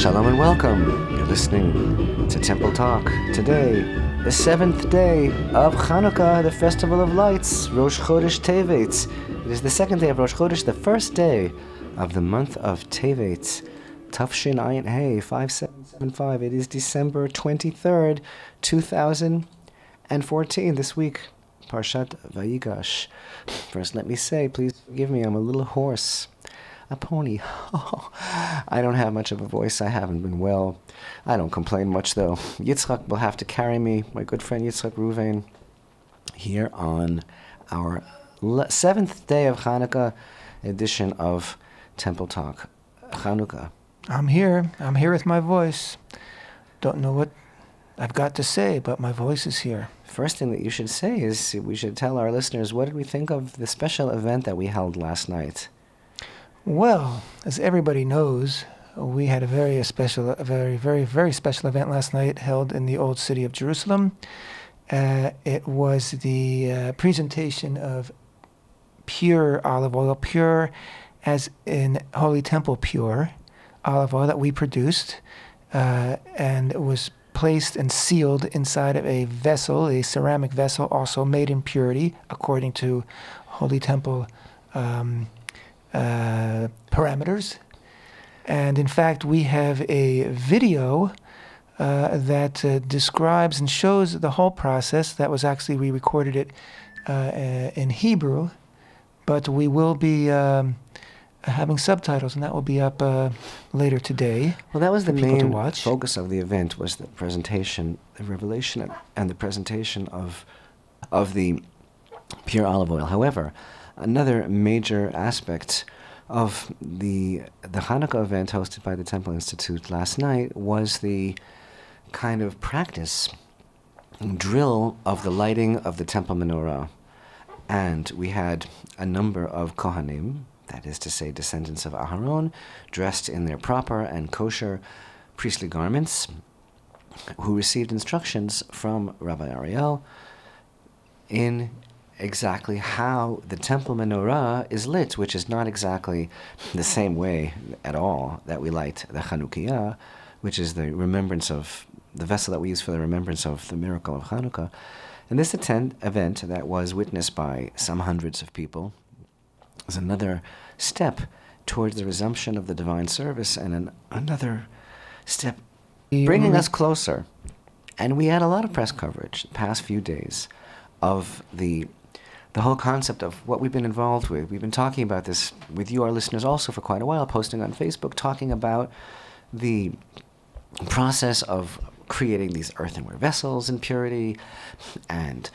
Shalom and welcome. You're listening to Temple Talk. Today, the 7th day of Hanukkah, the Festival of Lights, Rosh Chodesh Tevet. It is the 2nd day of Rosh Chodesh, the first day of the month of Tevet. Tafshin Ayin Hey 5775. It is December 23rd, 2014. This week, Parshat Vayigash. First, let me say, please forgive me, I'm a little hoarse. A pony. Oh, I don't have much of a voice. I haven't been well. I don't complain much, though. Yitzchak will have to carry me, my good friend Yitzhak Reuven, here on our 7th day of Hanukkah edition of Temple Talk. Chanukah. I'm here with my voice. Don't know what I've got to say, but my voice is here. First thing that you should say is we should tell our listeners, what did we think of the special event that we held last night? Well, as everybody knows, we had a very special event last night held in the old city of Jerusalem. It was the presentation of pure olive oil, pure as in Holy Temple pure olive oil that we produced, and it was placed and sealed inside of a vessel, a ceramic vessel, also made in purity, according to Holy Temple parameters. And in fact, we have a video that describes and shows the whole process. That was actually, we recorded it in Hebrew, but we will be having subtitles, and that will be up later today. Well, that was the main focus of the event, was the presentation, the revelation, and the presentation of the pure olive oil. However, another major aspect of the Hanukkah event hosted by the Temple Institute last night was the kind of practice, drill of the lighting of the Temple Menorah. And we had a number of Kohanim, that is to say descendants of Aharon, dressed in their proper and kosher priestly garments, who received instructions from Rabbi Ariel in exactly how the temple menorah is lit, which is not exactly the same way at all that we light the Chanukiah, which is the remembrance of the vessel that we use for the remembrance of the miracle of Hanukkah. And this event that was witnessed by some hundreds of people is another step towards the resumption of the divine service, and another step bringing us closer. And we had a lot of press coverage the past few days of the whole concept of what we've been involved with. We've been talking about this with you, our listeners, also for quite a while, posting on Facebook, talking about the process of creating these earthenware vessels in purity and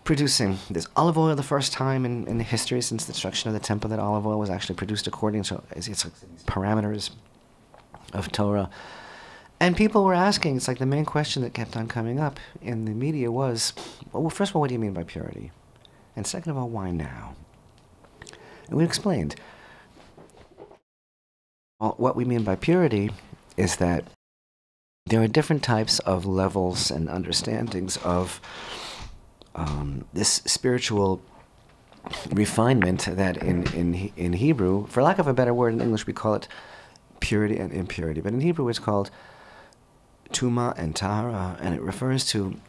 producing this olive oil, the first time in history since the destruction of the temple that olive oil was actually produced according to its parameters of Torah. And people were asking, it's like the main question that kept on coming up in the media was, well, first of all, what do you mean by purity? And second of all, why now? And we explained, well, what we mean by purity is that there are different types of levels and understandings of this spiritual refinement that in Hebrew, for lack of a better word in English, we call it purity and impurity. But in Hebrew, it's called Tuma and Tahara, and it refers to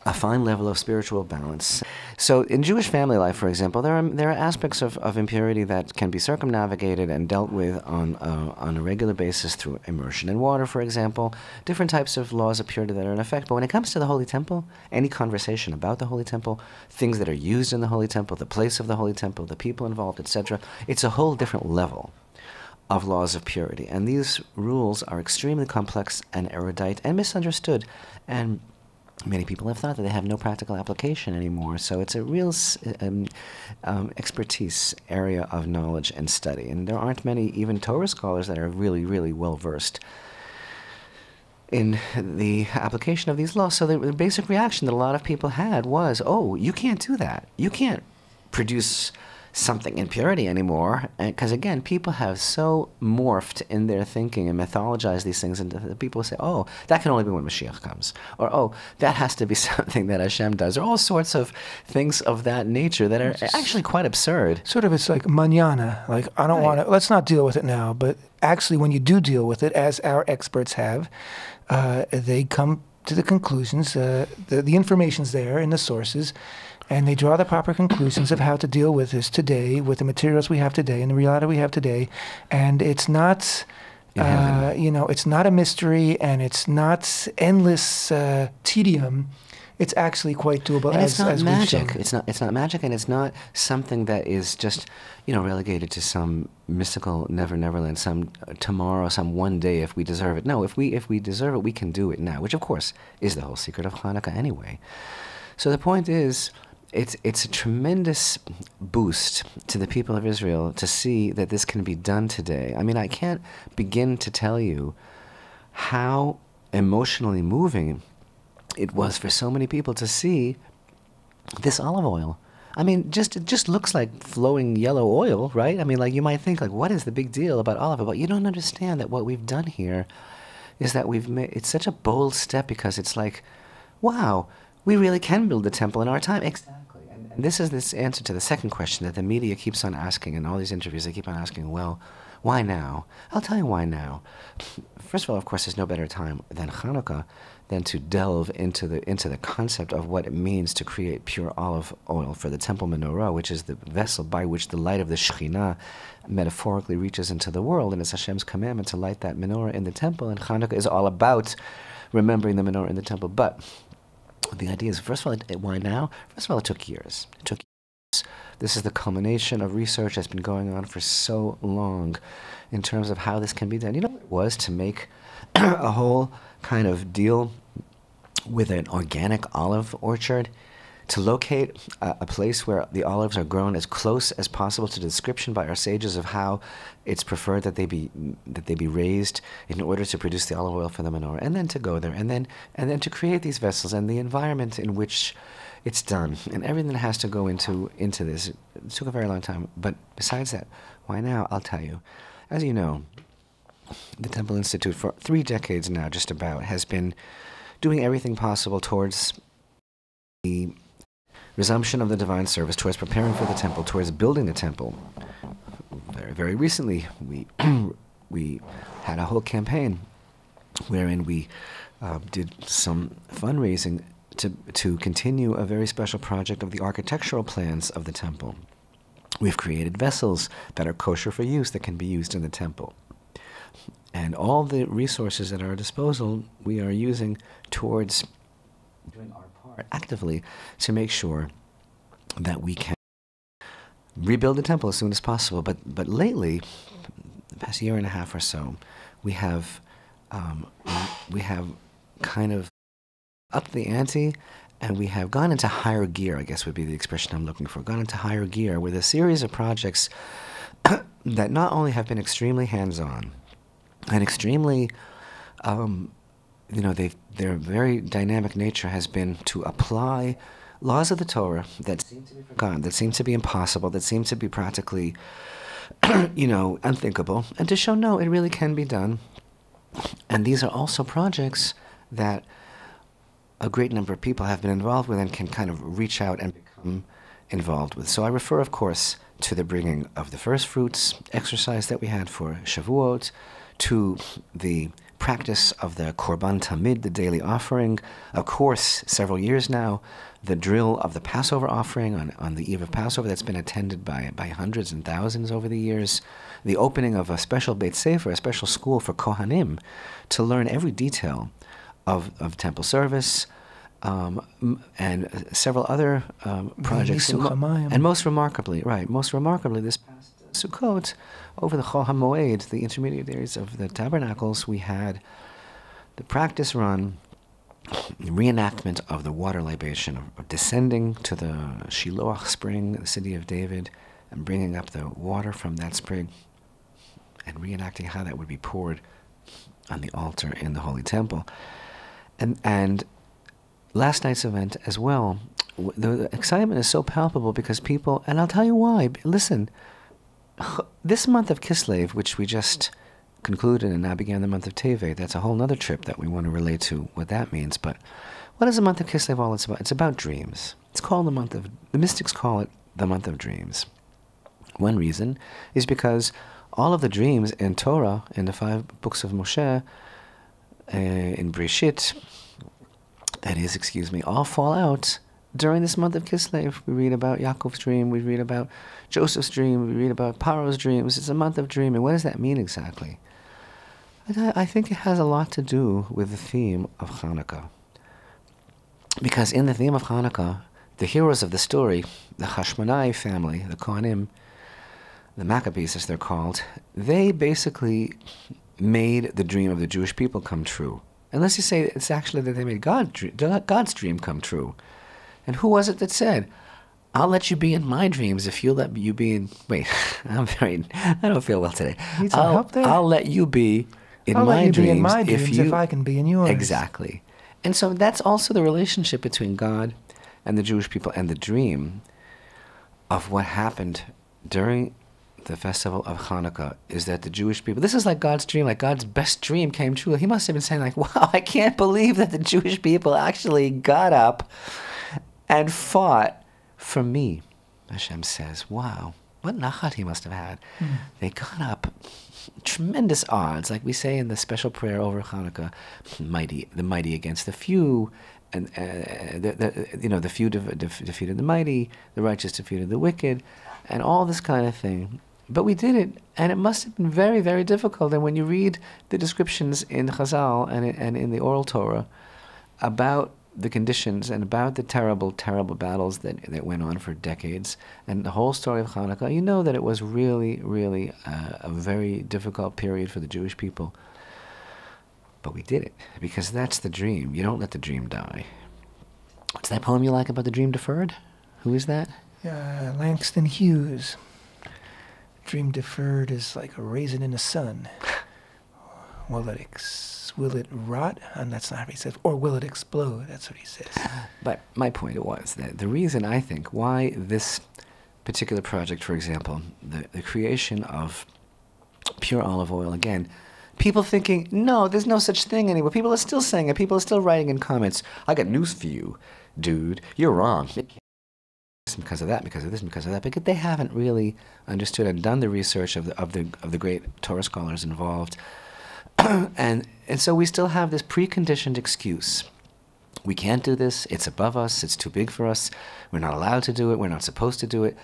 a fine level of spiritual balance. So in Jewish family life, for example, there are aspects of impurity that can be circumnavigated and dealt with on a regular basis through immersion in water, for example. Different types of laws of purity that are in effect. But when it comes to the Holy Temple, any conversation about the Holy Temple, things that are used in the Holy Temple, the place of the Holy Temple, the people involved, etc., it's a whole different level of laws of purity. And these rules are extremely complex and erudite and misunderstood. And many people have thought that they have no practical application anymore. So it's a real expertise area of knowledge and study. And there aren't many, even Torah scholars, that are really, really well-versed in the application of these laws. So the basic reaction that a lot of people had was, oh, you can't do that. You can't produce something in purity anymore, because again, people have so morphed in their thinking and mythologized these things, and people say, oh, that can only be when Mashiach comes, or oh, that has to be something that Hashem does, or all sorts of things of that nature that are actually quite absurd. Sort of, it's like mañana, like I don't want to, let's not deal with it now, but actually when you do deal with it, as our experts have, they come to the conclusions, the information's there in the sources, and they draw the proper conclusions of how to deal with this today, with the materials we have today and the reality we have today. And it's not, it's not a mystery, and it's not endless tedium. It's actually quite doable. And it's not magic. It's not magic, and it's not something that is just, relegated to some mystical neverland, some tomorrow, some one day if we deserve it. No, if we deserve it, we can do it now, which of course is the whole secret of Hanukkah anyway. So the point is, it's a tremendous boost to the people of Israel to see that this can be done today. I mean, I can't begin to tell you how emotionally moving it was for so many people to see this olive oil. I mean, it just looks like flowing yellow oil, right? I mean, like, you might think, like, what is the big deal about olive oil? But you don't understand that what we've done here is that it's such a bold step, because it's like, wow, we really can build the temple in our time. Exactly. And this is this answer to the second question that the media keeps on asking in all these interviews. They keep on asking, well, why now? I'll tell you why now. First of all, of course, there's no better time than Hanukkah than to delve into the concept of what it means to create pure olive oil for the temple menorah, which is the vessel by which the light of the Shekhinah metaphorically reaches into the world. And it's Hashem's commandment to light that menorah in the temple. And Hanukkah is all about remembering the menorah in the temple. But the idea is, first of all, why now? First of all, it took years. This is the culmination of research that's been going on for so long in terms of how this can be done. You know what it was to make a whole kind of deal with an organic olive orchard, to locate a place where the olives are grown as close as possible to the description by our sages of how it's preferred that they be raised in order to produce the olive oil for the menorah, and then to go there, and then to create these vessels and the environment in which it's done, and everything that has to go into this. It took a very long time. But besides that, why now? I'll tell you. As you know, the Temple Institute for 3 decades now, just about, has been doing everything possible towards the resumption of the divine service, towards preparing for the temple, towards building the temple. Very, very recently, we had a whole campaign wherein we did some fundraising to continue a very special project of the architectural plans of the temple. We've created vessels that are kosher for use, that can be used in the temple. And all the resources at our disposal we are using towards doing our part actively to make sure that we can rebuild the temple as soon as possible. But lately, the past year and a half or so, we have kind of upped the ante, and we have gone into higher gear, I guess would be the expression I'm looking for, gone into higher gear with a series of projects that not only have been extremely hands-on and extremely, their very dynamic nature has been to apply laws of the Torah that seem to be forgotten, that seem to be impossible, that seem to be practically, unthinkable, and to show, no, it really can be done. And these are also projects that a great number of people have been involved with and can kind of reach out and become involved with. So I refer, of course, to the bringing of the first fruits exercise that we had for Shavuot, to the practice of the Korban Tamid, the daily offering. Of course, several years now, the drill of the Passover offering on the eve of Passover that's been attended by hundreds and thousands over the years. The opening of a special Beit Sefer, a special school for Kohanim, to learn every detail of temple service, and several other projects. And most remarkably, this past Sukkot, over the Chol HaMoed, the intermediaries of the tabernacles, we had the practice run, the reenactment of the water libation, of descending to the Shiloach spring, the city of David, and bringing up the water from that spring, and reenacting how that would be poured on the altar in the Holy Temple. And last night's event as well, the excitement is so palpable because people, and I'll tell you why. Listen, this month of Kislev, which we just concluded and now began the month of Tevet, that's a whole other trip that we want to relate to what that means. But what is the month of Kislev all it's about? It's about dreams. It's called the mystics call it the month of dreams. One reason is because all of the dreams in Torah, in the 5 books of Moshe, in Breshit, all fall out during this month of Kislev. We read about Yaakov's dream, we read about Joseph's dream, we read about Paro's dreams. It's a month of dreaming. What does that mean exactly? I think it has a lot to do with the theme of Hanukkah. Because in the theme of Hanukkah, the heroes of the story, the Hashmonai family, the Kohanim, the Maccabees as they're called, they basically made the dream of the Jewish people come true. Unless you say it's actually that they made God's dream come true. And who was it that said, I'll let you be in my dreams if you let you be in... Wait, I don't feel well today. Need some help there? I'll let you be in I'll my let you dreams be in my dreams if I can be in yours. Exactly. And so that's also the relationship between God and the Jewish people and the dream of what happened during the festival of Hanukkah is that the Jewish people, this is like God's dream, like God's best dream came true. He must have been saying like, wow, I can't believe that the Jewish people actually got up and fought for me. Hashem says, wow, what nachat he must have had. They got up, tremendous odds, like we say in the special prayer over Hanukkah, the mighty against the few, and the few defeated the mighty, the righteous defeated the wicked, and all this kind of thing. But we did it, and it must have been very, very difficult. And when you read the descriptions in Chazal and in the oral Torah about the conditions and about the terrible, terrible battles that went on for decades, and the whole story of Hanukkah, you know that it was really, really a very difficult period for the Jewish people. But we did it, because that's the dream. You don't let the dream die. What's that poem you like about the dream deferred? Who is that? Langston Hughes. Dream deferred is like a raisin in the sun. Will it rot? And that's not what he says. Or will it explode? That's what he says. But my point was that the reason I think why this particular project, for example, the creation of pure olive oil, again, people thinking, no, there's no such thing anymore. People are still saying it. People are still writing in comments, I got news for you, dude. You're wrong. Because of that, because of this, because of that, because they haven't really understood and done the research of the great Torah scholars involved, and so we still have this preconditioned excuse. We can't do this. It's above us. It's too big for us. We're not allowed to do it. We're not supposed to do it.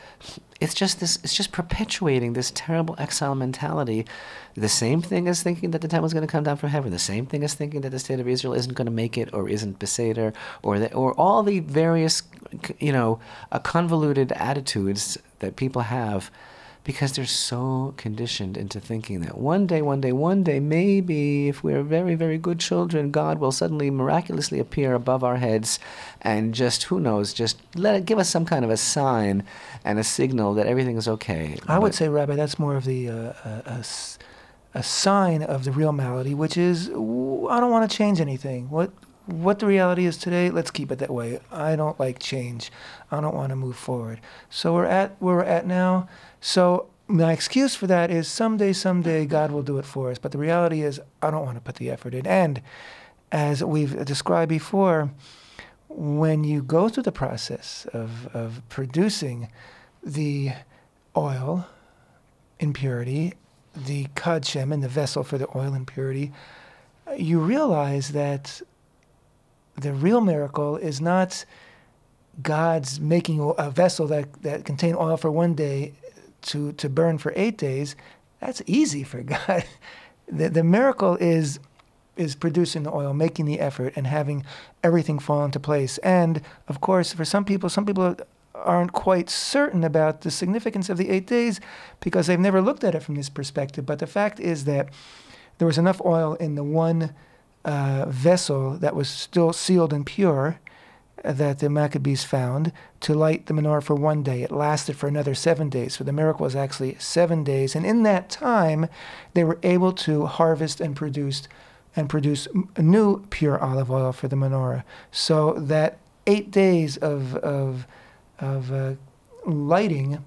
It's just this. It's just perpetuating this terrible exile mentality. The same thing as thinking that the temple is going to come down from heaven. The same thing as thinking that the state of Israel isn't going to make it, or isn't Beseder, or all the various, convoluted attitudes that people have, because they're so conditioned into thinking that one day, maybe if we're very, very good children, God will suddenly miraculously appear above our heads and just, who knows, just give us some kind of a sign and a signal that everything is okay. I would say, Rabbi, that's more of the a sign of the real malady, which is, I don't want to change anything. What the reality is today, let's keep it that way. I don't like change. I don't want to move forward. So we're at where we're at now. So my excuse for that is someday God will do it for us. But the reality is I don't want to put the effort in. And as we've described before, when you go through the process of producing the oil in purity, the kadshem in the vessel for the oil in purity, you realize that the real miracle is not God's making a vessel that contain oil for one day to burn for 8 days. That's easy for God. The miracle is producing the oil, making the effort, and having everything fall into place. And, of course, for some people aren't quite certain about the significance of the 8 days because they've never looked at it from this perspective. But the fact is that there was enough oil in the one vessel that was still sealed and pure that the Maccabees found to light the menorah for 1 day. It lasted for another 7 days. So the miracle was actually 7 days. And in that time, they were able to harvest and produce and produce new pure olive oil for the menorah. So that 8 days of lighting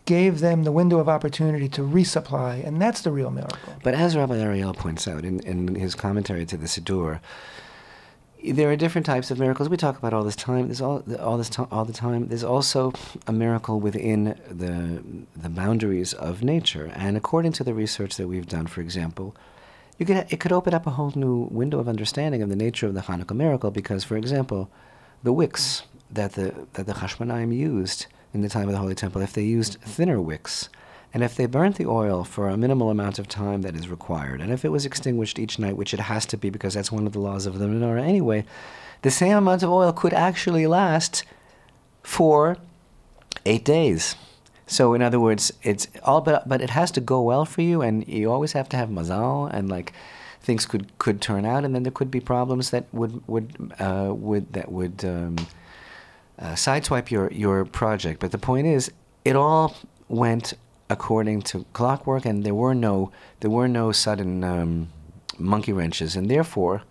gave them the window of opportunity to resupply, and that's the real miracle. But as Rabbi Ariel points out in his commentary to the Siddur, there are different types of miracles we talk about all this time. There's all the time. There's also a miracle within the boundaries of nature, and according to the research that we've done, for example, it could open up a whole new window of understanding of the nature of the Hanukkah miracle. Because, for example, the wicks that the Chashmonaim used in the time of the Holy Temple, if they used thinner wicks, and if they burnt the oil for a minimal amount of time that is required, and if it was extinguished each night, which it has to be because that's one of the laws of the menorah anyway, the same amount of oil could actually last for 8 days. So in other words, it's all but it has to go well for you, and you always have to have mazal, and like things could turn out, and then there could be problems that would sideswipe your project. But the point is, it all went according to clockwork, and there were no sudden monkey wrenches, and therefore,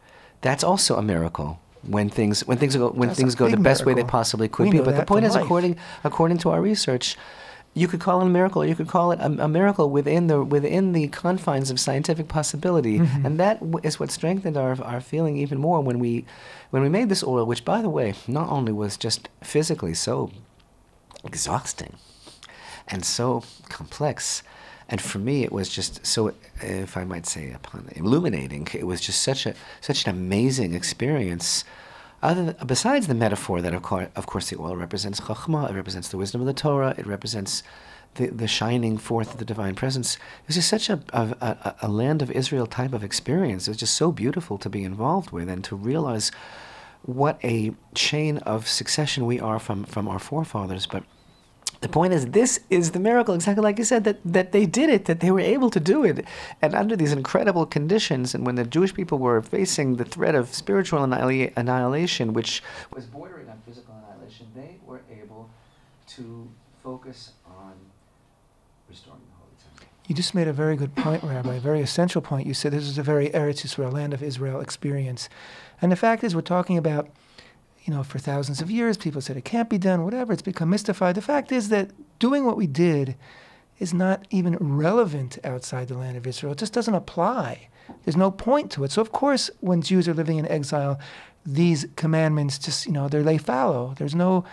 that's also a miracle when things go the best way they possibly could be. But the point is, according to our research, you could call it a miracle, or you could call it a miracle within the confines of scientific possibility, and that is what strengthened our feeling even more when we made this oil, which, by the way, not only was just physically so exhausting and so complex, and for me it was just so, if I might say, illuminating. It was just such an amazing experience. Besides the metaphor that, of course, the oil represents Chachma, it represents the wisdom of the Torah, it represents the shining forth of the divine presence. It was just such a land of Israel type of experience. It was just so beautiful to be involved with, and to realize what a chain of succession we are from our forefathers. But the point is, this is the miracle, exactly like you said, that they did it, that they were able to do it. And under these incredible conditions, and when the Jewish people were facing the threat of spiritual annihilation, which was bordering on physical annihilation, they were able to focus on restoring the Holy Temple. You just made a very good point, Rabbi, a very essential point. You said this is a very Eretz Yisrael, land of Israel experience. And the fact is, we're talking about, for thousands of years, people said it can't be done, whatever, it's become mystified. The fact is that doing what we did is not even relevant outside the land of Israel. It just doesn't apply. There's no point to it. So, of course, when Jews are living in exile, these commandments just, they lay fallow. There's no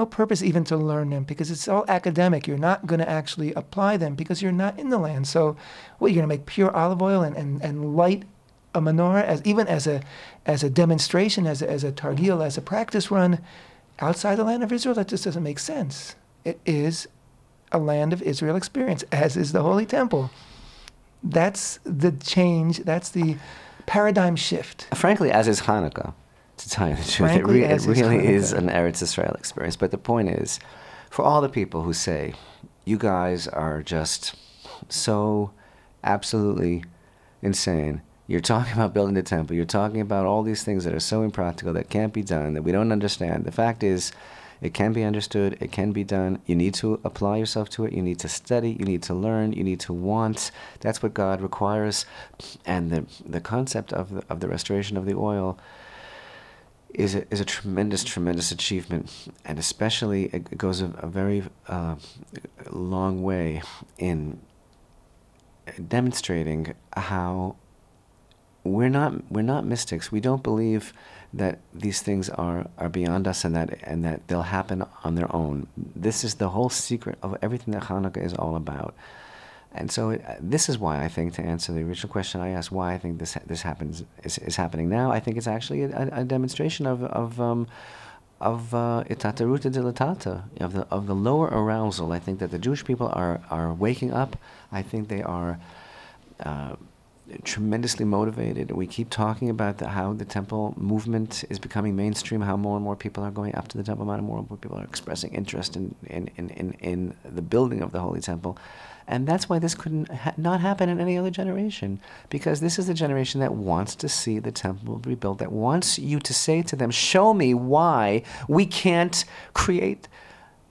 purpose even to learn them, because it's all academic. You're not going to actually apply them because you're not in the land. So, you're going to make pure olive oil and light a menorah as a demonstration, as a targil, as a practice run outside the land of Israel? That just doesn't make sense. It is a land of Israel experience, as is the Holy Temple. That's the change. That's the paradigm shift. Frankly, as is Hanukkah, to tell you the truth. It really is an Eretz Israel experience. But the point is, for all the people who say, you guys are just so absolutely insane, you're talking about building the temple, you're talking about all these things that are so impractical, that can't be done, that we don't understand. The fact is, it can be understood, it can be done. You need to apply yourself to it, you need to study, you need to learn, you need to want. That's what God requires. And the concept of the restoration of the oil is a tremendous, tremendous achievement. And especially, it goes a very long way in demonstrating how we're not mystics. We don't believe that these things are beyond us, and that they'll happen on their own. This is the whole secret of everything that Hanukkah is all about. And so this is why I think, to answer the original question I asked, why I think this is happening now. I think it's actually a demonstration of itataruta dilatata, of the lower arousal. I think that the Jewish people are waking up. I think they are tremendously motivated. We keep talking about how the temple movement is becoming mainstream, how more and more people are going up to the Temple Mount, and more people are expressing interest in the building of the Holy Temple. And that's why this couldn't not happen in any other generation, because this is the generation that wants to see the temple rebuilt, that wants you to say to them, show me why we can't create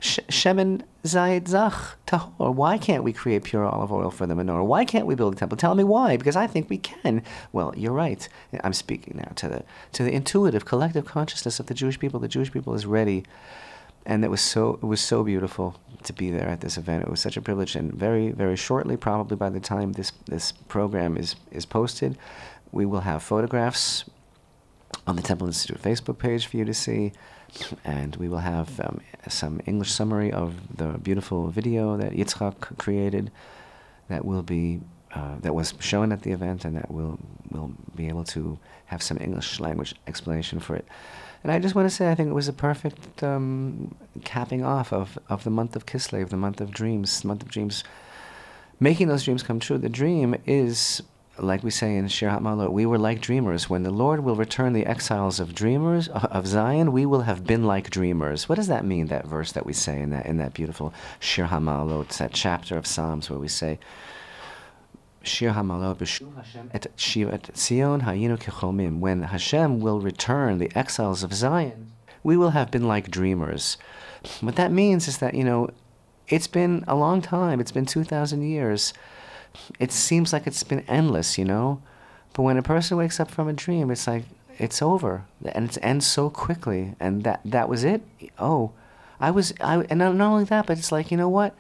Shemen Zayit Zach Tahor. Why can't we create pure olive oil for the menorah? Why can't we build a temple? Tell me why, because I think we can. Well, you're right. I'm speaking now to the intuitive, collective consciousness of the Jewish people. The Jewish people is ready. And it was so beautiful to be there at this event. It was such a privilege, and very, very shortly, probably by the time this program is posted, we will have photographs on the Temple Institute Facebook page for you to see, and we will have some English summary of the beautiful video that Yitzchak created that will be that was shown at the event, and that we'll be able to have some English language explanation for it. And I just want to say, I think it was a perfect capping off of the month of Kislev, the month of dreams, making those dreams come true. The dream is, like we say in Shir HaMa'alot, we were like dreamers. When the Lord will return the exiles of dreamers of Zion, we will have been like dreamers. What does that mean, that verse that we say in that beautiful Shir HaMa'alot, that chapter of Psalms where we say, Shir HaMa'alot b'shuv Hashem et shivat Zion hayinu kechomim. When Hashem will return the exiles of Zion, we will have been like dreamers. What that means is that, it's been a long time. It's been 2,000 years. It seems like it's been endless, But when a person wakes up from a dream, it's like, it's over. And it ends so quickly. And that was it? Oh, and not only that, but it's like, you know what?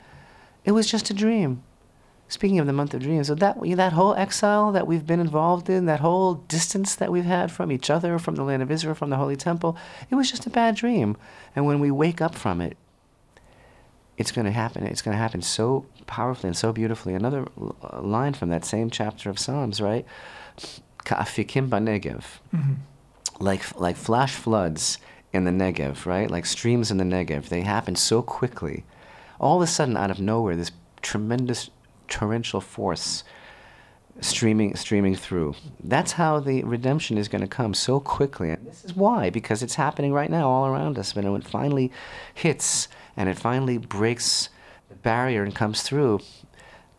It was just a dream. Speaking of the month of dreams, so that whole exile that we've been involved in, that whole distance that we've had from each other, from the land of Israel, from the Holy Temple, it was just a bad dream. And when we wake up from it, it's going to happen. It's going to happen so powerfully and so beautifully. Another line from that same chapter of Psalms, right? Ka'afikim ba'negev. Like flash floods in the Negev, right? Like streams in the Negev. They happen so quickly. All of a sudden, out of nowhere, this tremendous torrential force streaming through. That's how the redemption is going to come so quickly. And this is why, because it's happening right now all around us. When it finally hits and it finally breaks the barrier and comes through,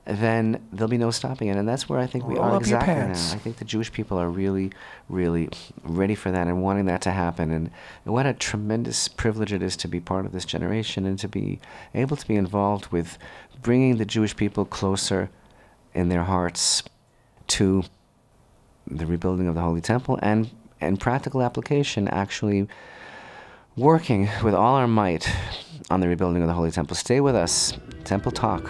then there'll be no stopping it. And that's where I think we are exactly now. I think the Jewish people are really, really ready for that and wanting that to happen. And what a tremendous privilege it is to be part of this generation and to be able to be involved with bringing the Jewish people closer in their hearts to the rebuilding of the Holy Temple, and practical application, actually working with all our might on the rebuilding of the Holy Temple. Stay with us. Temple Talk.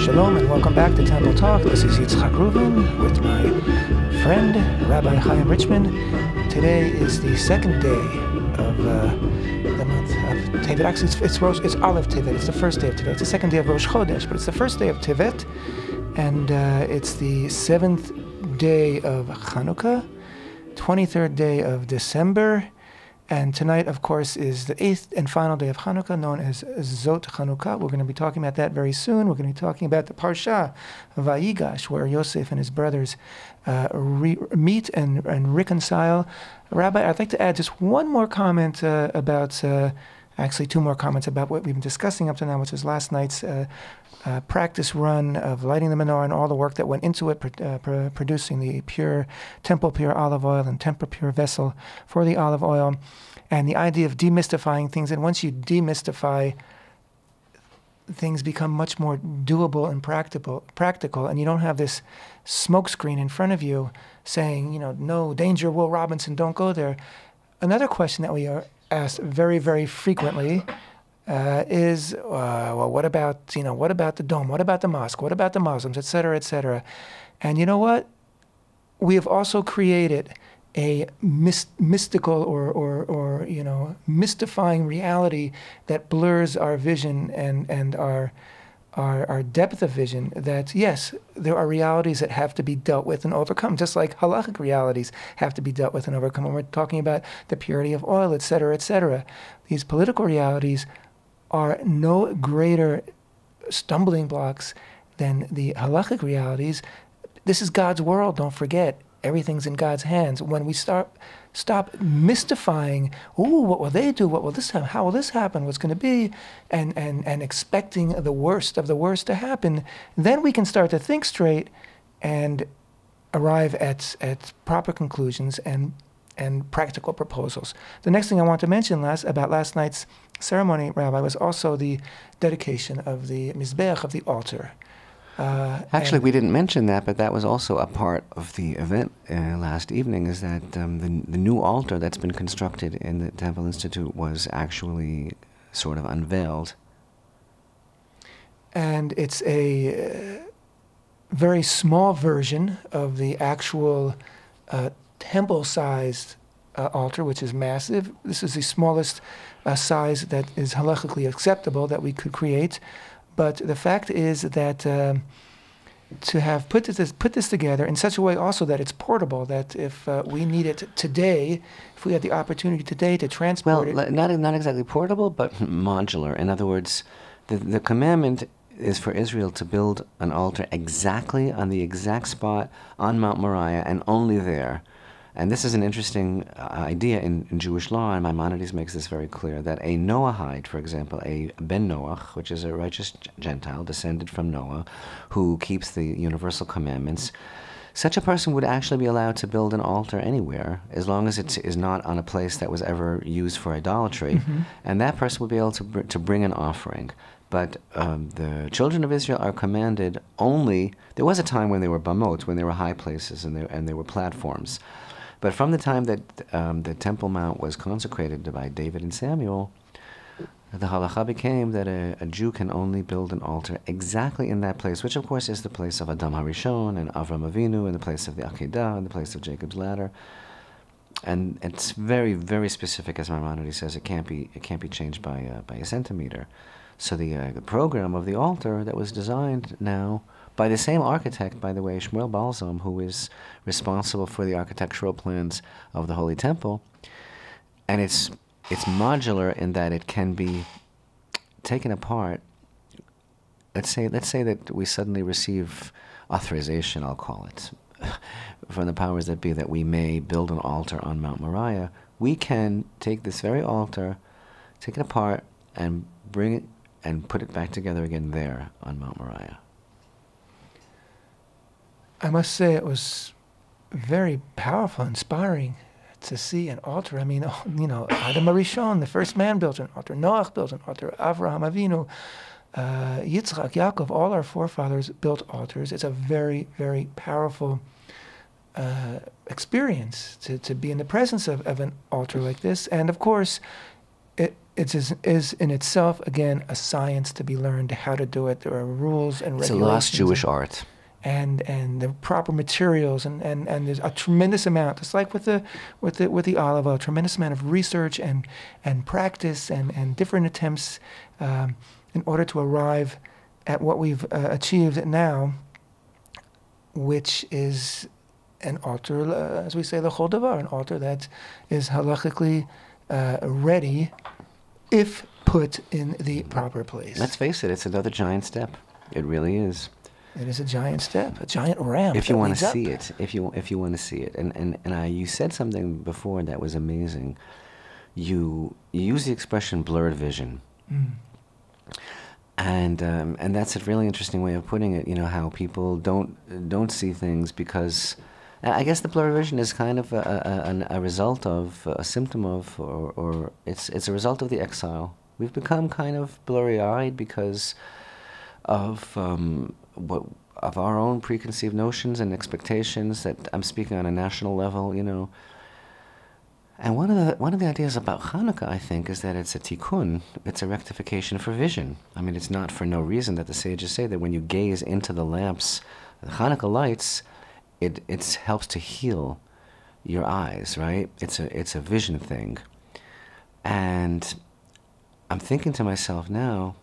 Shalom and welcome back to Temple Talk. This is Yitzhak Reuven with my friend, Rabbi Chaim Richman. Today is the second day of the month of Tevet. Actually, it's Aleph Tevet. It's the first day of Tevet. It's the second day of Rosh Chodesh, but it's the first day of Tevet. And it's the 7th day of Hanukkah, 23rd day of December. And tonight, of course, is the 8th and final day of Hanukkah, known as Zot Chanukah. We're going to be talking about that very soon. We're going to be talking about the Parsha of Vayigash, where Yosef and his brothers meet and reconcile. Rabbi, I'd like to add just one more comment actually two more comments about what we've been discussing up to now, which is last night's practice run of lighting the menorah and all the work that went into it, producing the pure temple pure olive oil and temple pure vessel for the olive oil, and the idea of demystifying things. And once you demystify, things become much more doable and practical, and you don't have this smoke screen in front of you saying, no danger, Will Robinson, don't go there. Another question that we are asked very, very frequently is, well, what about the dome? What about the mosque? What about the Muslims, et cetera, et cetera? And you know what? We have also created a mystical or mystifying reality that blurs our vision and our depth of vision. That yes, there are realities that have to be dealt with and overcome, just like halachic realities have to be dealt with and overcome. When we're talking about the purity of oil, etc., etc., these political realities are no greater stumbling blocks than the halachic realities. This is God's world, don't forget. Everything's in God's hands. When we stop mystifying, what will they do? What will this happen? How will this happen? What's going to be? And expecting the worst of the worst to happen, then we can start to think straight and arrive at proper conclusions and practical proposals. The next thing I want to mention about last night's ceremony, Rabbi, was also the dedication of the Mizbeach, of the altar. Actually, we didn't mention that, but that was also a part of the event last evening, is that the new altar that's been constructed in the Temple Institute was actually sort of unveiled. And it's a very small version of the actual temple-sized altar, which is massive. This is the smallest size that is halachically acceptable that we could create. But the fact is that to have put this together in such a way also that it's portable, that if we need it today, if we had the opportunity today to transport it... Well, not exactly portable, but modular. In other words, the commandment is for Israel to build an altar exactly on the exact spot on Mount Moriah and only there. And this is an interesting idea in Jewish law, and Maimonides makes this very clear, that a Noahide, for example, a Ben Noach, which is a righteous Gentile descended from Noah, who keeps the universal commandments, such a person would actually be allowed to build an altar anywhere, as long as it is not on a place that was ever used for idolatry, and that person would be able to bring an offering. But the children of Israel are commanded only... There was a time when they were bamot, when they were high places and they were platforms. But from the time that the Temple Mount was consecrated by David and Samuel, the halacha became that a Jew can only build an altar exactly in that place, which of course is the place of Adam HaRishon and Avram Avinu, and the place of the Akedah, and the place of Jacob's ladder. And it's very, very specific, as Maimonides says. It can't be changed by a centimeter. So the program of the altar that was designed now by the same architect, by the way, Shmuel Balzam, who is responsible for the architectural plans of the Holy Temple, and it's modular in that it can be taken apart. Let's say that we suddenly receive authorization, I'll call it, from the powers that be, that we may build an altar on Mount Moriah. We can take this very altar, take it apart, and bring it and put it back together again there on Mount Moriah. I must say it was very powerful, inspiring to see an altar. I mean, Adam HaRishon, the first man, built an altar. Noach built an altar. Avraham Avinu, Yitzchak, Yaakov, all our forefathers built altars. It's a very, very powerful experience to be in the presence of an altar like this. And of course, it is in itself, again, a science to be learned, how to do it. There are rules and regulations. It's a lost Jewish art. And the proper materials and there's a tremendous amount, just like with the olive oil, a tremendous amount of research and practice and different attempts in order to arrive at what we've achieved now, which is an altar, as we say, l'chol davar, an altar that is halachically ready if put in the proper place. Let's face it, it's another giant step. It really is. It is a giant step, a giant ramp. If you want to see it, if you want to see it, and you said something before that was amazing. You use the expression blurred vision, and that's a really interesting way of putting it. You know, how people don't see things because I guess the blurred vision is kind of a result of a symptom of, or it's a result of the exile. We've become kind of blurry-eyed because of of our own preconceived notions and expectations. That I'm speaking on a national level, you know. And one of the ideas about Hanukkah, I think, is that it's a tikkun, it's a rectification for vision. I mean, it's not for no reason that the sages say that when you gaze into the lamps, the Hanukkah lights, it helps to heal your eyes, right? It's a vision thing. And I'm thinking to myself now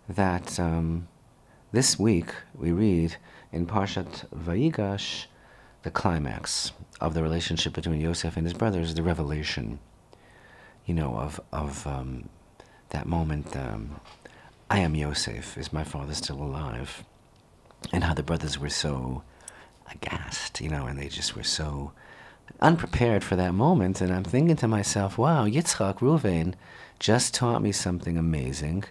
that this week we read in Parshat Vayigash the climax of the relationship between Yosef and his brothers, the revelation, of that moment, I am Yosef, is my father still alive? And how the brothers were so aghast, and they just were so unprepared for that moment. And I'm thinking to myself, wow, Yitzhak Reuven just taught me something amazing,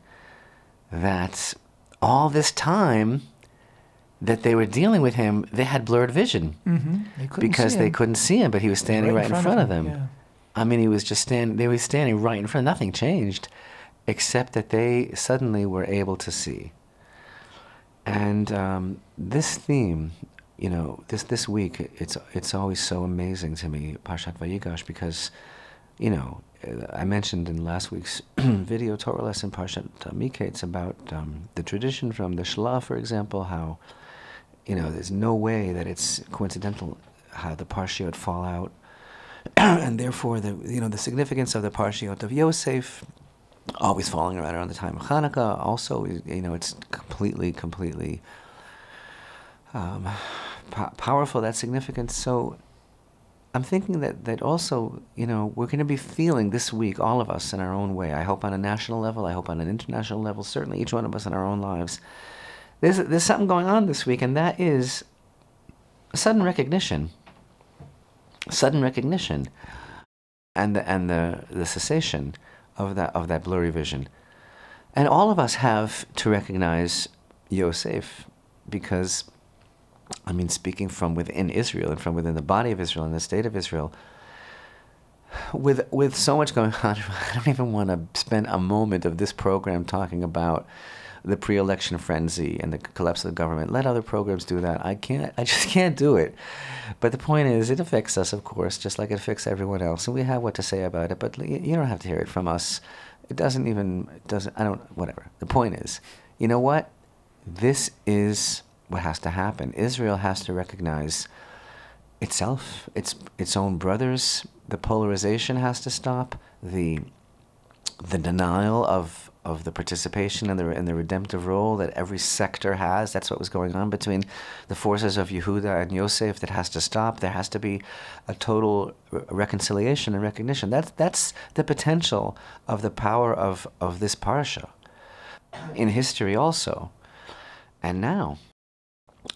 that all this time that they were dealing with him, they had blurred vision. Because they couldn't see him, but he was standing right in front of them. Yeah. I mean, he was just they were standing right in front. Nothing changed, except that they suddenly were able to see. And this theme, this week, it's always so amazing to me, Parshat Vayigash, because, I mentioned in last week's video Torah lesson, Parshat Miketz, about the tradition from the Shlah, for example, how, there's no way that it's coincidental how the Parshiot fall out, and therefore the significance of the Parshiot of Yosef always falling around the time of Hanukkah. Also, it's completely powerful, that significance. So I'm thinking that also, we're going to be feeling this week, all of us in our own way. I hope on a national level, I hope on an international level, certainly each one of us in our own lives. There's something going on this week, and that is sudden recognition, and the cessation of that blurry vision. And all of us have to recognize Yosef, because, speaking from within Israel and from within the body of Israel and the state of Israel, with so much going on, I don't even want to spend a moment of this program talking about the pre-election frenzy and the collapse of the government. Let other programs do that. I just can't do it. But the point is, it affects us, of course, just like it affects everyone else. And we have what to say about it, but you don't have to hear it from us. Whatever. The point is, you know what? This is what has to happen. Israel has to recognize itself, its own brothers. The polarization has to stop. The denial of the participation and the redemptive role that every sector has. That's what was going on between the forces of Yehuda and Yosef. That has to stop. There has to be a total reconciliation and recognition. That's the potential of the power of this parsha in history also, and now.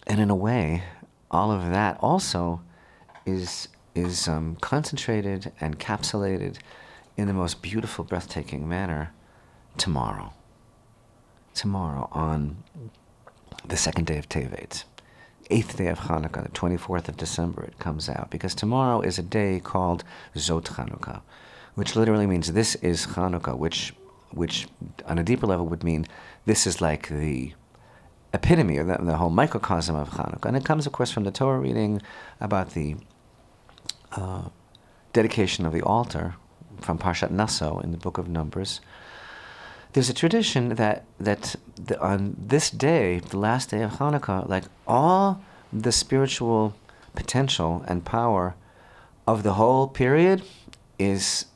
And in a way, all of that also is concentrated and encapsulated in the most beautiful, breathtaking manner tomorrow. Tomorrow, on the second day of Tevet, 8th day of Hanukkah, the 24th of December, it comes out. Because tomorrow is a day called Zot Chanukah, which literally means this is Hanukkah, which on a deeper level would mean this is like the epitome, or the whole microcosm of Hanukkah. And it comes, of course, from the Torah reading about the dedication of the altar from Parshat Naso in the book of Numbers. There's a tradition that on this day, the last day of Hanukkah, like all the spiritual potential and power of the whole period is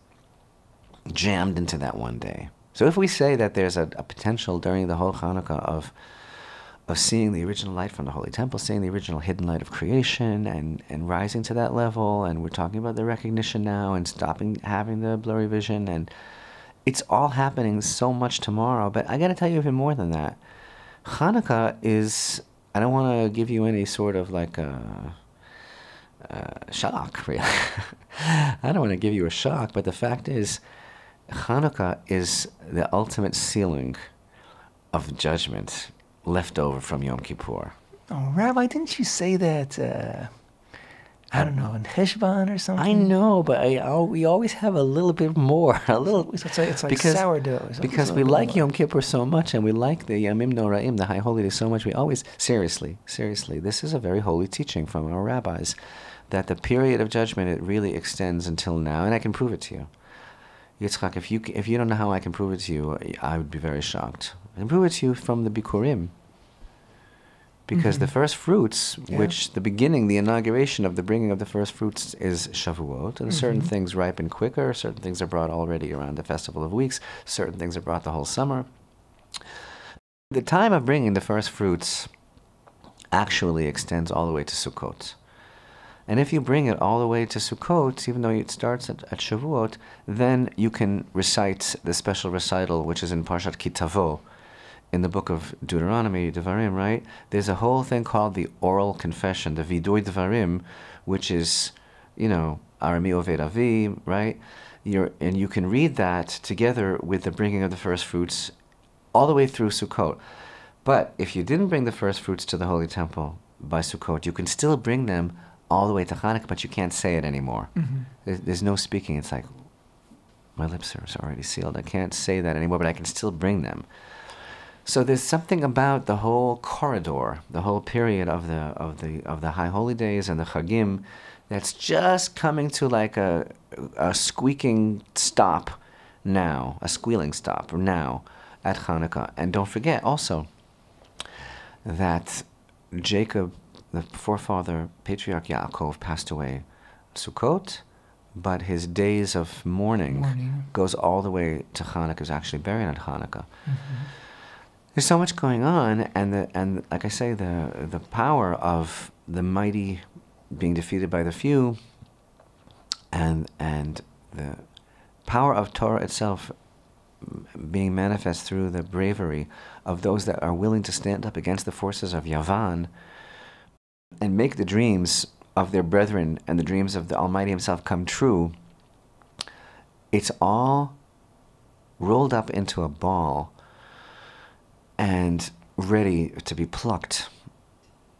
jammed into that one day. So if we say that there's a potential during the whole Hanukkah of seeing the original light from the Holy Temple, seeing the original hidden light of creation, and rising to that level, and we're talking about the recognition now, and stopping having the blurry vision, and it's all happening so much tomorrow. But I got to tell you even more than that. Hanukkah is, I don't want to give you any sort of like a shock, really. I don't want to give you a shock, but the fact is, Hanukkah is the ultimate sealing of judgment left over from Yom Kippur. Oh, Rabbi, didn't you say that, I don't know, in Heshvan or something? I know, but we always have a little bit more. It's like because, sourdough. Because we like Yom Kippur so much, and we like the Yamim Noraim, the High Holy Days, so much. We always, seriously, this is a very holy teaching from our rabbis, that the period of judgment, it really extends until now, and I can prove it to you. Yitzchak, if you don't know how I can prove it to you, I would be very shocked. I can prove it to you from the Bikurim. because the first fruits, which the beginning, the inauguration of the bringing of the first fruits is Shavuot, and certain things ripen quicker, certain things are brought already around the Festival of Weeks, certain things are brought the whole summer. The time of bringing the first fruits actually extends all the way to Sukkot. And if you bring it all the way to Sukkot, even though it starts at Shavuot, then you can recite the special recital, which is in Parshat Ki Tavo, in the book of Deuteronomy, Vedova Rim, right? There's a whole thing called the oral confession, the Vedova Rim, which is, Arami Oved Avi, right? And you can read that together with the bringing of the first fruits all the way through Sukkot. But if you didn't bring the first fruits to the Holy Temple by Sukkot, you can still bring them all the way to Hanukkah, but you can't say it anymore. There's no speaking. It's like, my lips are already sealed. I can't say that anymore, but I can still bring them. So there's something about the whole corridor, the whole period of the High Holy Days and the Chagim, that's just coming to like a squeaking stop now, a squealing stop now at Hanukkah. And don't forget also that Jacob, the forefather, patriarch Yaakov, passed away Sukkot, but his days of mourning goes all the way to Hanukkah. Is actually buried at Hanukkah. There's so much going on, and like I say, the power of the mighty being defeated by the few, and the power of Torah itself being manifest through the bravery of those that are willing to stand up against the forces of Yavan and make the dreams of their brethren and the dreams of the Almighty Himself come true. It's all rolled up into a ball and ready to be plucked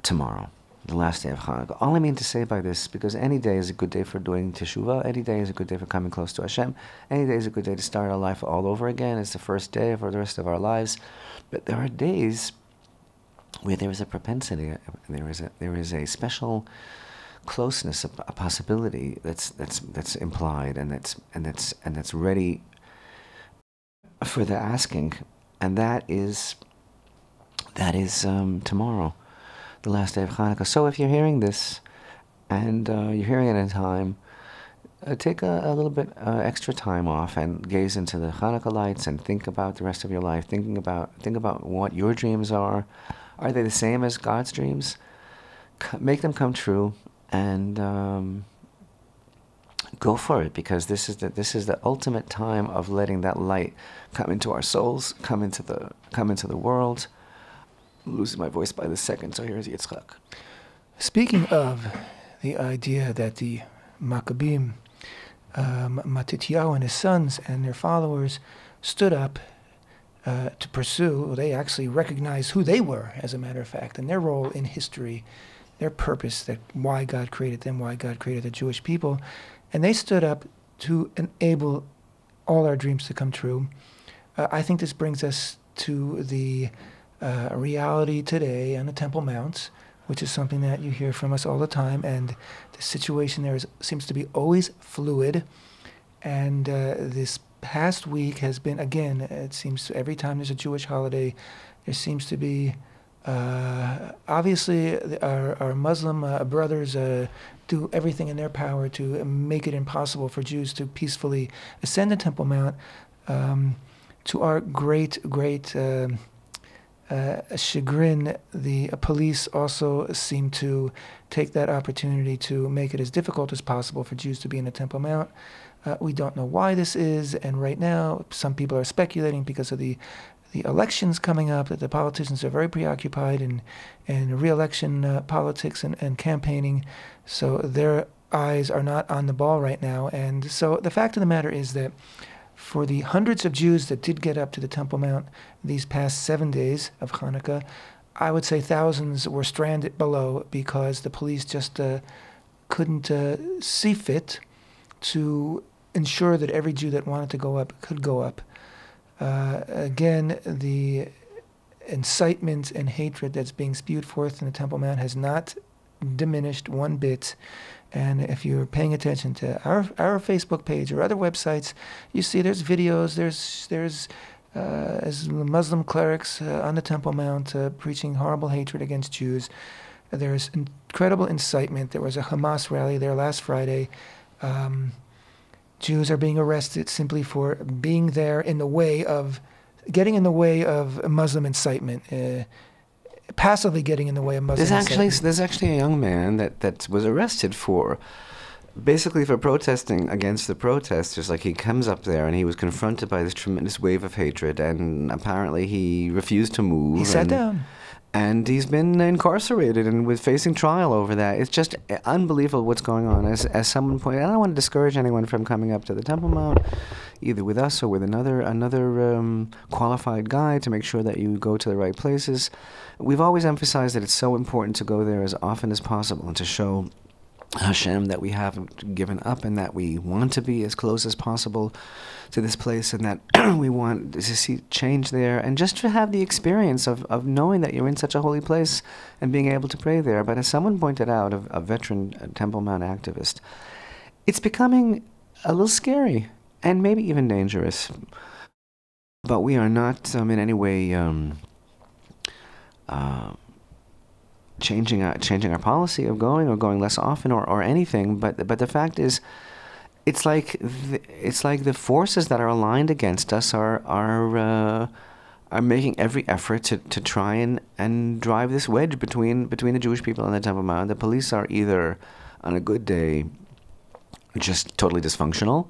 tomorrow, the last day of Hanukkah. All I mean to say by this, because any day is a good day for doing teshuvah, any day is a good day for coming close to Hashem, any day is a good day to start our life all over again. It's the first day for the rest of our lives. But there are days where there is a propensity, there is a special closeness, a possibility that's implied, and that's ready for the asking, and that is tomorrow, the last day of Hanukkah. So if you're hearing this, and you're hearing it in time, take a little bit extra time off and gaze into the Hanukkah lights and think about the rest of your life. Think about what your dreams are. Are they the same as God's dreams? Make them come true, and go for it, because this is the ultimate time of letting that light come into our souls, come into the world. I'm losing my voice by the second, so here's Yitzchak. Speaking of the idea that the Maccabim, Matityahu and his sons and their followers stood up to pursue, they actually recognized who they were, as a matter of fact, and their role in history, their purpose, that why God created them, why God created the Jewish people. And they stood up to enable all our dreams to come true. I think this brings us to the reality today on the Temple Mount, which is something that you hear from us all the time. And the situation there seems to be always fluid. And this past week has been, again, it seems every time there's a Jewish holiday, there seems to be, obviously, our Muslim brothers do everything in their power to make it impossible for Jews to peacefully ascend the Temple Mount. To our great chagrin, the police also seem to take that opportunity to make it as difficult as possible for Jews to be in the Temple Mount. We don't know why this is, and right now some people are speculating because of the elections coming up, that the politicians are very preoccupied in re-election politics and campaigning, so their eyes are not on the ball right now. And so the fact of the matter is that for the hundreds of Jews that did get up to the Temple Mount these past 7 days of Hanukkah, I would say thousands were stranded below because the police just couldn't see fit to ensure that every Jew that wanted to go up could go up. Again, the incitement and hatred that's being spewed forth in the Temple Mount has not diminished one bit. And if you're paying attention to our Facebook page or other websites, you see there's videos, there's as Muslim clerics on the Temple Mount preaching horrible hatred against Jews. There's incredible incitement. There was a Hamas rally there last Friday. Jews are being arrested simply for being there in the way of, getting in the way of Muslim incitement, passively getting in the way of Muslim incitement. There's actually a young man that was arrested for, basically for protesting against the protesters. Like, he comes up there and he was confronted by this tremendous wave of hatred, and apparently he refused to move. He sat down. And he's been incarcerated and was facing trial over that. It's just unbelievable what's going on. As someone pointed out, I don't want to discourage anyone from coming up to the Temple Mount, either with us or with another qualified guide, to make sure that you go to the right places. We've always emphasized that it's so important to go there as often as possible and to show Hashem that we haven't given up and that we want to be as close as possible to this place, and that we want to see change there, and just to have the experience of knowing that you're in such a holy place and being able to pray there. But as someone pointed out, a veteran Temple Mount activist, it's becoming a little scary and maybe even dangerous. But we are not in any way changing our policy of going less often or anything. But the fact is, it's like the forces that are aligned against us are making every effort to try and drive this wedge between the Jewish people and the Temple Mount. The police are either, on a good day, just totally dysfunctional,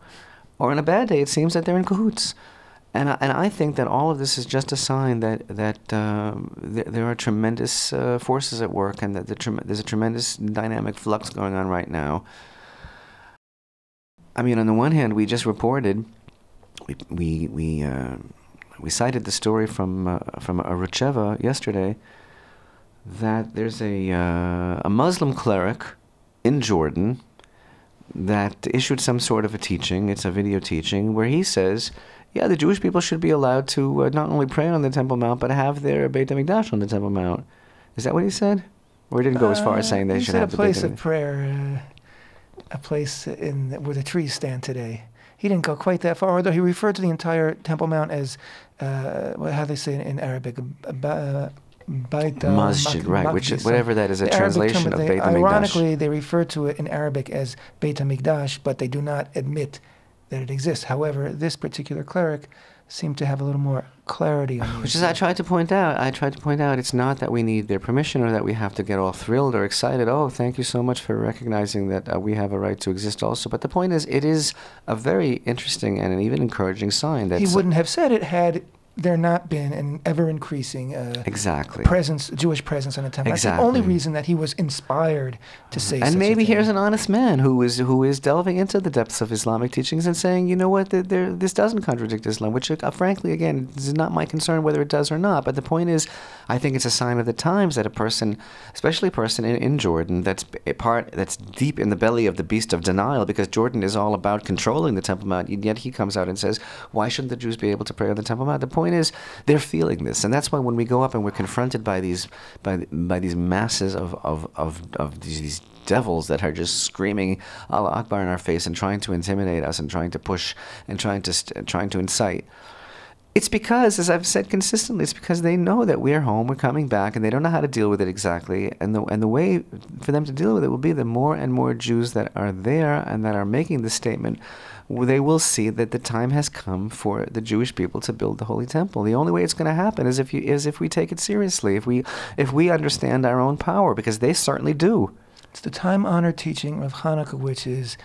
or on a bad day, it seems that they're in cahoots. And I think that all of this is just a sign that there are tremendous forces at work, and that there's a tremendous dynamic flux going on right now. I mean, on the one hand, we just reported, we cited the story from a Rutsheva yesterday, that there's a Muslim cleric in Jordan that issued some sort of a teaching. It's a video teaching where he says, yeah, the Jewish people should be allowed to not only pray on the Temple Mount, but have their Beit HaMikdash on the Temple Mount. Is that what he said? Or he didn't go as far as saying they should have the Beit HaMikdash? He said a place of prayer, a place where the trees stand today. He didn't go quite that far, although he referred to the entire Temple Mount as, how they say it in Arabic, Masjid, right, which is, whatever that is, a translation of Beit HaMikdash. Ironically, they refer to it in Arabic as Beit HaMikdash, but they do not admit that it exists. However, this particular cleric seemed to have a little more clarity on it. Which is, I tried to point out, it's not that we need their permission or that we have to get all thrilled or excited. Oh, thank you so much for recognizing that we have a right to exist also. But the point is, it is a very interesting and an even encouraging sign that he wouldn't have said it had there not been an ever-increasing Jewish presence in the temple. Exactly. That's the only reason that he was inspired to say such a thing. And maybe here's an honest man who is delving into the depths of Islamic teachings and saying, you know what, this doesn't contradict Islam, which, frankly, again, is not my concern whether it does or not. But the point is, I think it's a sign of the times that a person, especially a person in Jordan, that's deep in the belly of the beast of denial, because Jordan is all about controlling the Temple Mount, yet he comes out and says, why shouldn't the Jews be able to pray on the Temple Mount? The point is, they're feeling this, and that's why when we go up and we're confronted by these masses of these devils that are just screaming Allah Akbar in our face and trying to intimidate us and trying to push and trying to incite, it's because, as I've said consistently, it's because they know that we're home, we're coming back, and they don't know how to deal with it exactly. And the way for them to deal with it will be the more and more Jews that are there and that are making this statement, they will see that the time has come for the Jewish people to build the Holy Temple. The only way it's going to happen is if we take it seriously, if we understand our own power, because they certainly do. It's the time-honored teaching of Hanukkah, which is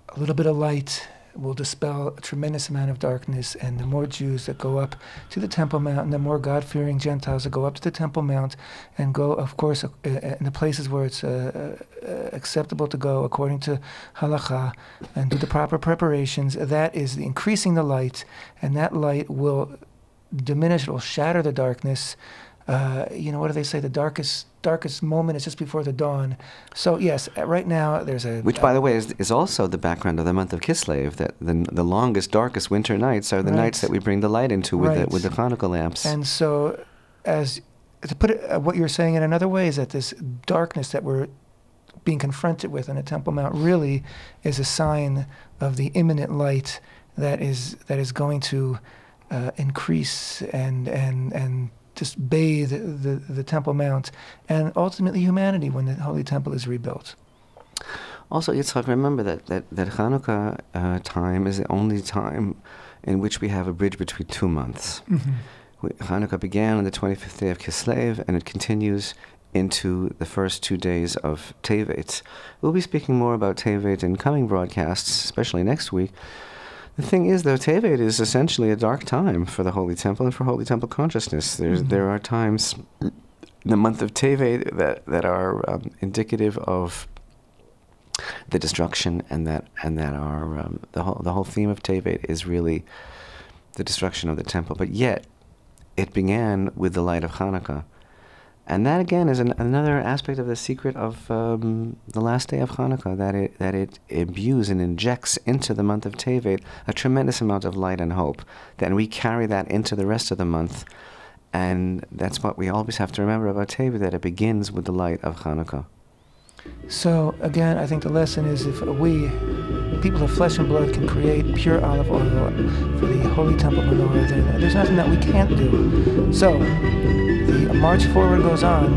a little bit of light will dispel a tremendous amount of darkness, and the more Jews that go up to the Temple Mount, and the more God-fearing Gentiles that go up to the Temple Mount and go, of course, in the places where it's acceptable to go according to halakha and do the proper preparations, that is increasing the light, and that light will diminish, it will shatter the darkness. What do they say? The darkest moment is just before the dawn. So yes, right now there's which, by the way, is also the background of the month of Kislev. That the longest, darkest winter nights are the nights that we bring the light into with the Hanukkah lamps. And so, as to put it, what you're saying in another way is that this darkness that we're being confronted with on the Temple Mount really is a sign of the imminent light that is going to increase and just bathe the Temple Mount, and ultimately humanity when the Holy Temple is rebuilt. Also, Yitzhak, remember that Hanukkah time is the only time in which we have a bridge between 2 months. Hanukkah began on the 25th day of Kislev, and it continues into the first 2 days of Tevet. We'll be speaking more about Tevet in coming broadcasts, especially next week. The thing is, though, Tevet is essentially a dark time for the Holy Temple and for Holy Temple consciousness. There are times in the month of Tevet that are indicative of the destruction, and that are the whole theme of Tevet is really the destruction of the temple. But yet, it began with the light of Hanukkah. And that, again, is another aspect of the secret of the last day of Hanukkah, that it imbues and injects into the month of Tevet a tremendous amount of light and hope. Then we carry that into the rest of the month, and that's what we always have to remember about Tevet, that it begins with the light of Hanukkah. So, again, I think the lesson is, if we, people of flesh and blood, can create pure olive oil for the Holy Temple Menorah, then there's nothing that we can't do. So, the march forward goes on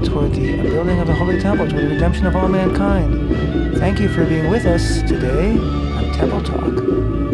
toward the building of the Holy Temple, toward the redemption of all mankind. Thank you for being with us today on Temple Talk.